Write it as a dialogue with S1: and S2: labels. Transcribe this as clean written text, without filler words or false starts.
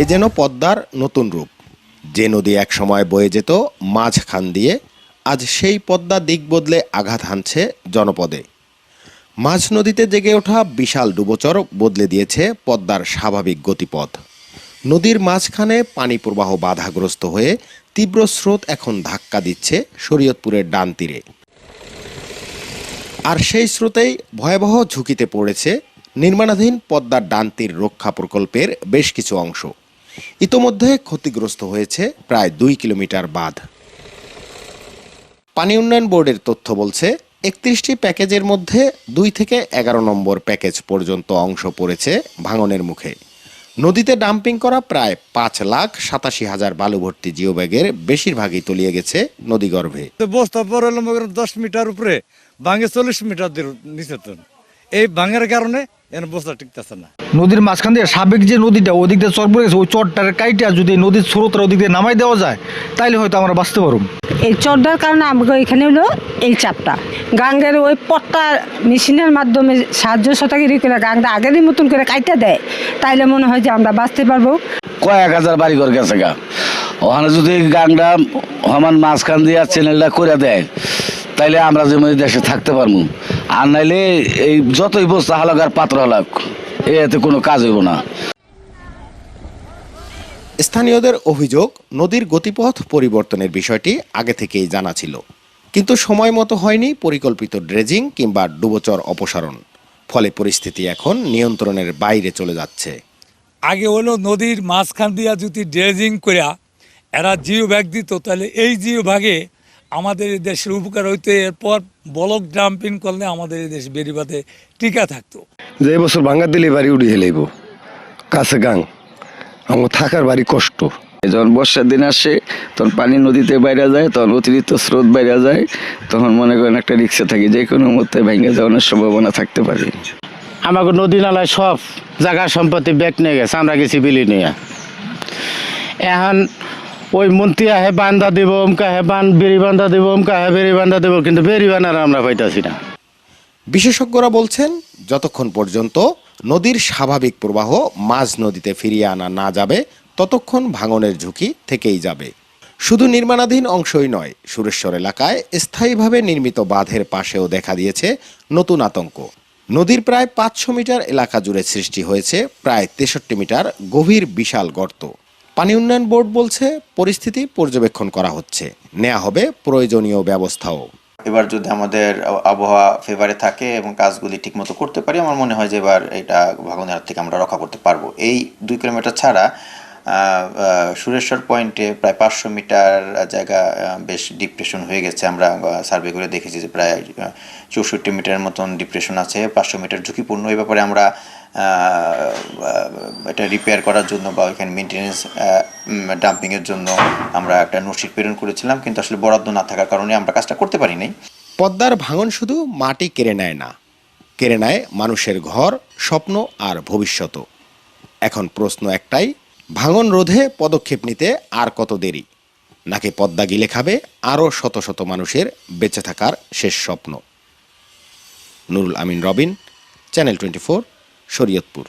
S1: এ যেন পদ্মার নতুন রূপ। যে নদী একসময় বয়ে যেত মাঝখান দিয়ে, আজ সেই পদ্মা দিক বদলে আঘাত হানছে জনপদে। মাঝ নদীতে জেগে ওঠা বিশাল ডুবোচর বদলে দিয়েছে পদ্মার স্বাভাবিক গতিপথ। নদীর মাঝখানে পানি প্রবাহ বাধাগ্রস্ত হয়ে তীব্র স্রোত এখন ধাক্কা দিচ্ছে শরীয়তপুরের ডান তীরে। আর সেই স্রোতেই ভয়াবহ ঝুঁকিতে পড়েছে নির্মাণাধীন পদ্মার ডান তীর রক্ষা প্রকল্পের বেশ কিছু অংশ। ইতোমধ্যে ক্ষতিগ্রস্ত হয়েছে প্রায় 2 কিলোমিটার বাঁধ। পানি উন্নয়ন বোর্ডের তথ্য বলছে 31টি প্যাকেজের মধ্যে 2 থেকে 11 নম্বর প্যাকেজ পর্যন্ত অংশ পড়েছে ভাঙনের মুখে। নদীতে ডাম্পিং করা প্রায় 5,87,000 বালু ভর্তি জিও ব্যাগের বেশিরভাগই তলিয়ে গেছে নদীগর্ভে।
S2: বস্তা পর 10 মিটার উপরে ভাঙে 40 মিটার নিচে। এই ভাঙের কারণে বস্তা টিকতেছে না।
S3: নদীর মাঝখান দিয়ে সাবেক যে নদীটা ওদিক দিয়ে চর পড়ে গেছে, ওই চরটার কাইটা যদি নদীর স্রোতটা ওদিক দিয়ে নামাই দেওয়া যায় তাইলে হয়তো আমরা বাঁচতে পারব।
S4: এই চরটার কারণে আমাকে এখানে হলো এই চাপটা গাঙ্গের ওই পট্টা মেশিনের মাধ্যমে সাহায্য শতাগিরি করে গাঙ্গটা আগেরই মতন করে কাইটা দেয়, তাইলে মনে হয় যে আমরা বাঁচতে পারবো।
S5: কয়েক হাজার বাড়ি ঘর গেছে গা, ওখানে যদি গাংটা সমান মাঝখান দিয়ে চ্যানেলটা করে দেয় তাইলে আমরা যেমন দেশে থাকতে পারবো। আর নাইলে এই যতই বস্তা হালাক আর পাত্র হালাক এতে কোনো কাজ হইব না।
S1: স্থানীয়দের অভিযোগ, নদীর গতিপথ পরিবর্তনের বিষয়টি আগে থেকেই জানা ছিল, কিন্তু সময় মতো হয়নি পরিকল্পিত ড্রেজিং কিংবা ডুবোচর অপসারণ। ফলে পরিস্থিতি এখন নিয়ন্ত্রণের বাইরে চলে যাচ্ছে।
S6: আগে হলো নদীর মাঝখান দিয়া যদি ড্রেজিং করে এরা জিও ব্যাগ দিত, তাহলে এই জিও ভাগে আমাদের এই দেশের উপকার হইতো। এরপর ব্লক ডাম্পিং করলে আমাদের এই দেশ বেরিবাদে টিকা থাকতো।
S7: যে বছর ভাঙ্গা দিলে বাড়ি উঠে হেলাইব, কাছে গাং আমার থাকার বাড়ি কষ্ট।
S5: যখন বর্ষার দিন আসে তখন পানি নদীতে বাইরে যায়, তখন অতিরিক্ত স্রোত বাইরে যায়, তখন মনে করেন একটা রিক্সা থাকি যে কোনো মুহূর্তে ভেঙে যাওয়ার সম্ভাবনা থাকতে পারে।
S8: আমাকে নদী নালায় সব জায়গা সম্পত্তি ব্যাগ নিয়ে গেছে, আমরা গেছি বিলি নিয়ে। এখন ওই মন্ত্রী আহে বান্ধা দিব, অমকা হে বেরি বান্ধা দিব, অমকা হে বেরি বান্ধা দেব, কিন্তু বেরি বান্ধার আমরা পাইতাছি না।
S1: বিশেষজ্ঞরা বলছেন, যতক্ষণ পর্যন্ত নদীর স্বাভাবিক প্রবাহ মাঝ নদীতে ফিরিয়ে আনা না যাবে ততক্ষণ ভাঙনের ঝুঁকি থেকেই যাবে। শুধু নির্মাণাধীন অংশই নয়, সুরেশ্বর এলাকায় স্থায়ীভাবে নির্মিত বাঁধের পাশেও দেখা দিয়েছে নতুন আতঙ্ক। নদীর প্রায় 500 মিটার এলাকা জুড়ে সৃষ্টি হয়েছে প্রায় 63 মিটার গভীর বিশাল গর্ত। পানি উন্নয়ন বোর্ড বলছে পরিস্থিতি পর্যবেক্ষণ করা হচ্ছে, নেওয়া হবে প্রয়োজনীয় ব্যবস্থাও।
S9: এবার যদি আমাদের আবহাওয়া ফেভারে থাকে এবং কাজগুলি ঠিকমতো করতে পারি, আমার মনে হয় যে এবার এটা ভাঙনের হাত থেকে আমরা রক্ষা করতে পারবো। এই 2 কিলোমিটার ছাড়া সুরেশ্বর পয়েন্টে প্রায় 500 মিটার জায়গা বেশ ডিপ্রেশন হয়ে গেছে। আমরা সার্ভে করে দেখেছি যে প্রায় 64 মিটারের মতন ডিপ্রেশন আছে, 500 মিটার ঝুঁকিপূর্ণ। এই ব্যাপারে আমরা এটা রিপেয়ার করার জন্য বা ওইখানে মেনটেন্যান্স ডাম্পিংয়ের জন্য আমরা একটা নোটশিট প্রেরণ করেছিলাম, কিন্তু আসলে বরাদ্দ না থাকার কারণে আমরা কাজটা করতে পারি নাই।
S1: পদ্মার ভাঙন শুধু মাটি কেড়ে নেয় না, কেড়ে নেয় মানুষের ঘর, স্বপ্ন আর ভবিষ্যৎ। এখন প্রশ্ন একটাই, ভাঙন রোধে পদক্ষেপ নিতে আর কত দেরি, নাকি পদ্মা গিলে খাবে আরও শত শত মানুষের বেঁচে থাকার শেষ স্বপ্ন? নুরুল আমিন রবিন, চ্যানেল 24, শরীয়তপুর।